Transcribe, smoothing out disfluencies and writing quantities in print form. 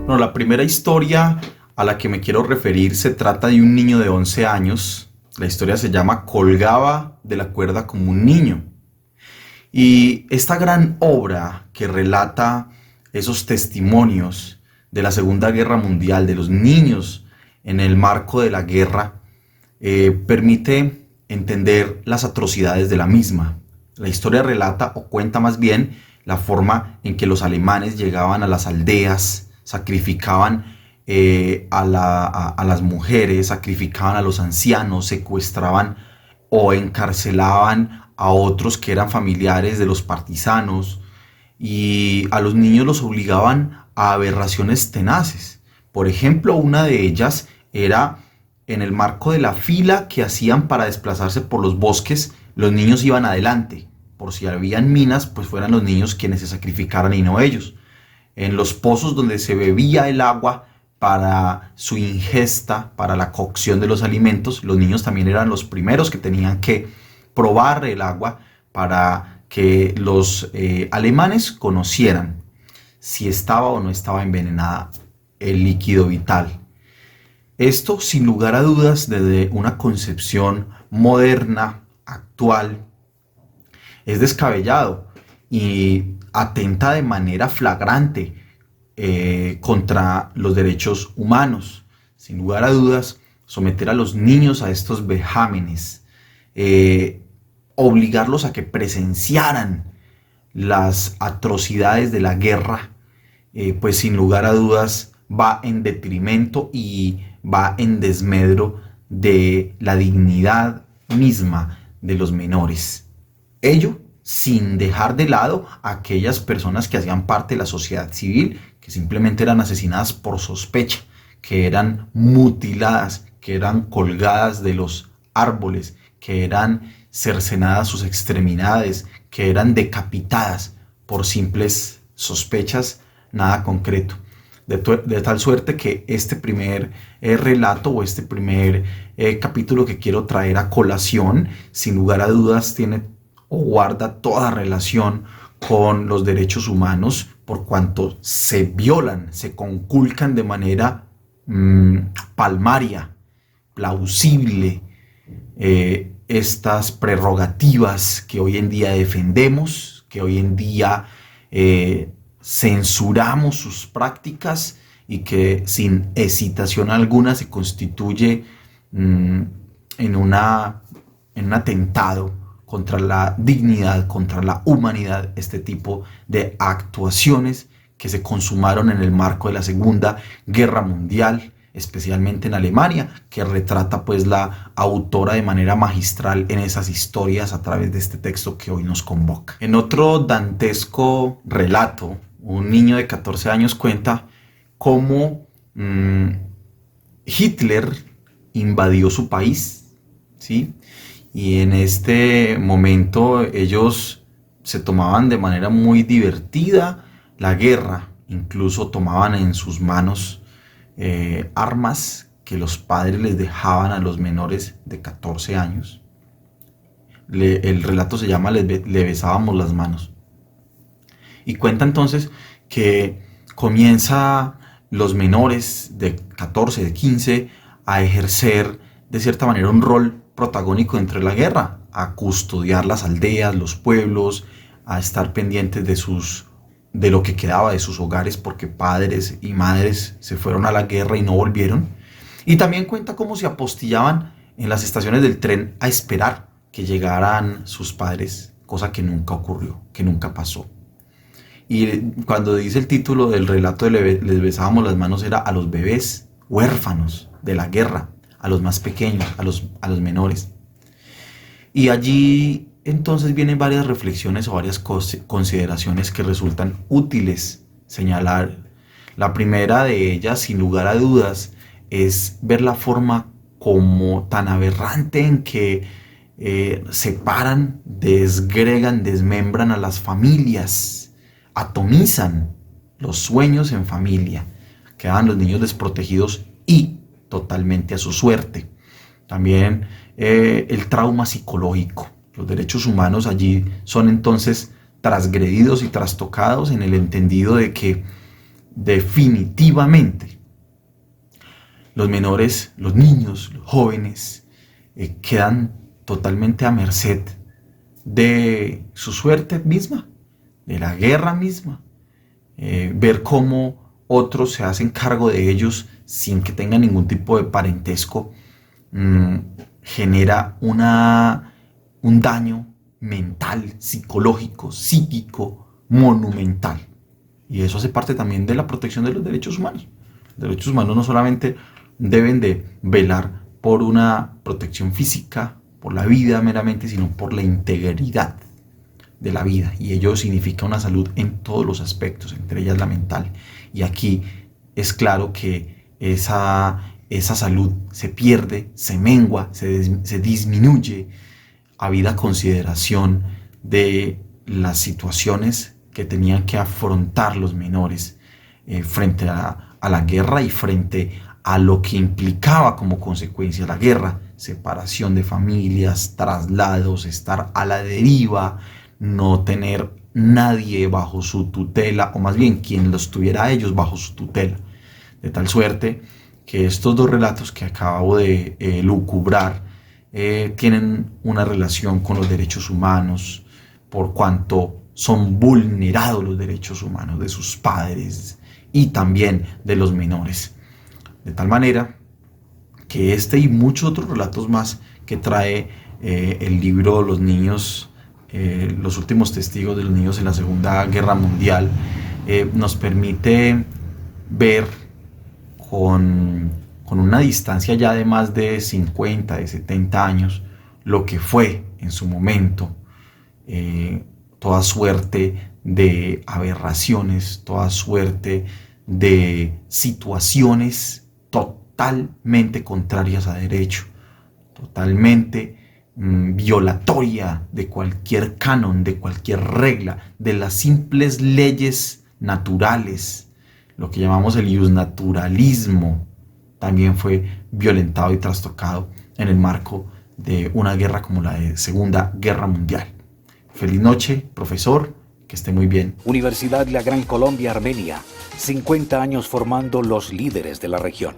Bueno, la primera historia a la que me quiero referir se trata de un niño de 11 años. La historia se llama Colgaba de la cuerda como un niño. Y esta gran obra que relata esos testimonios de la Segunda Guerra Mundial, de los niños en el marco de la guerra, permite entender las atrocidades de la misma. La historia relata o cuenta más bien la forma en que los alemanes llegaban a las aldeas, sacrificaban a las mujeres, sacrificaban a los ancianos, secuestraban o encarcelaban a otros que eran familiares de los partisanos, y a los niños los obligaban a aberraciones tenaces. Por ejemplo, una de ellas era en el marco de la fila que hacían para desplazarse por los bosques. Los niños iban adelante, por si habían minas, pues fueran los niños quienes se sacrificaran y no ellos. En los pozos donde se bebía el agua para su ingesta, para la cocción de los alimentos, los niños también eran los primeros que tenían que probar el agua para que los alemanes conocieran si estaba o no estaba envenenada el líquido vital. Esto, sin lugar a dudas, desde una concepción moderna, actual, es descabellado y atenta de manera flagrante contra los derechos humanos. Sin lugar a dudas, someter a los niños a estos vejámenes, obligarlos a que presenciaran las atrocidades de la guerra, pues sin lugar a dudas va en detrimento y va en desmedro de la dignidad misma de los menores. Ello sin dejar de lado a aquellas personas que hacían parte de la sociedad civil, que simplemente eran asesinadas por sospecha, que eran mutiladas, que eran colgadas de los árboles, que eran cercenadas sus extremidades, que eran decapitadas por simples sospechas, nada concreto. De tal suerte que este primer relato o este primer capítulo que quiero traer a colación, sin lugar a dudas, tiene o guarda toda relación con los derechos humanos, por cuanto se violan, se conculcan de manera palmaria, plausible, estas prerrogativas que hoy en día defendemos, que hoy en día censuramos sus prácticas y que sin hesitación alguna se constituye en un atentado contra la dignidad, contra la humanidad, este tipo de actuaciones que se consumaron en el marco de la Segunda Guerra Mundial, especialmente en Alemania, que retrata pues la autora de manera magistral en esas historias a través de este texto que hoy nos convoca. En otro dantesco relato, un niño de 14 años cuenta cómo Hitler invadió su país, ¿sí? Y en este momento ellos se tomaban de manera muy divertida la guerra, incluso tomaban en sus manos armas que los padres les dejaban a los menores de 14 años. El relato se llama Le besábamos las manos. Y cuenta entonces que comienza los menores de 14, de 15, a ejercer de cierta manera un rol protagónico dentro de la guerra, a custodiar las aldeas, los pueblos, a estar pendientes de lo que quedaba de sus hogares, porque padres y madres se fueron a la guerra y no volvieron. Y también cuenta cómo se apostillaban en las estaciones del tren a esperar que llegaran sus padres, cosa que nunca ocurrió, que nunca pasó. Y cuando dice el título del relato de Les besábamos las manos, era a los bebés huérfanos de la guerra, a los más pequeños, a los menores. Y allí entonces vienen varias reflexiones o varias consideraciones que resultan útiles señalar. La primera de ellas, sin lugar a dudas, es ver la forma como tan aberrante en que separan, desgregan, desmembran a las familias, atomizan los sueños en familia, quedan los niños desprotegidos y totalmente a su suerte. También el trauma psicológico. Los derechos humanos allí son entonces transgredidos y trastocados en el entendido de que definitivamente. Los menores, los niños, los jóvenes quedan totalmente a merced de su suerte misma, de la guerra misma. Ver cómo otros se hacen cargo de ellos sin que tengan ningún tipo de parentesco genera un daño mental, psicológico, psíquico, monumental. Y eso hace parte también de la protección de los derechos humanos. Los derechos humanos no solamente deben de velar por una protección física, por la vida meramente, sino por la integridad de la vida. Y ello significa una salud en todos los aspectos, entre ellas la mental. Y aquí es claro que esa salud se pierde, se mengua, se disminuye habida consideración de las situaciones que tenían que afrontar los menores frente a la guerra y frente a lo que implicaba como consecuencia la guerra: separación de familias, traslados, estar a la deriva, no tener nadie bajo su tutela, o más bien quien los tuviera a ellos bajo su tutela. De tal suerte que estos dos relatos que acabo de lucubrar tienen una relación con los derechos humanos, por cuanto son vulnerados los derechos humanos de sus padres y también de los menores. De tal manera que este y muchos otros relatos más que trae el libro Los niños, los últimos testigos de los niños en la Segunda Guerra Mundial, nos permite ver con una distancia ya de más de 50, de 70 años, lo que fue en su momento toda suerte de aberraciones, toda suerte de situaciones totalmente contrarias a derecho, totalmente violatoria de cualquier canon, de cualquier regla, de las simples leyes naturales. Lo que llamamos el iusnaturalismo también fue violentado y trastocado en el marco de una guerra como la de Segunda Guerra Mundial. Feliz noche, profesor, que esté muy bien. Universidad La Gran Colombia Armenia, 50 años formando los líderes de la región.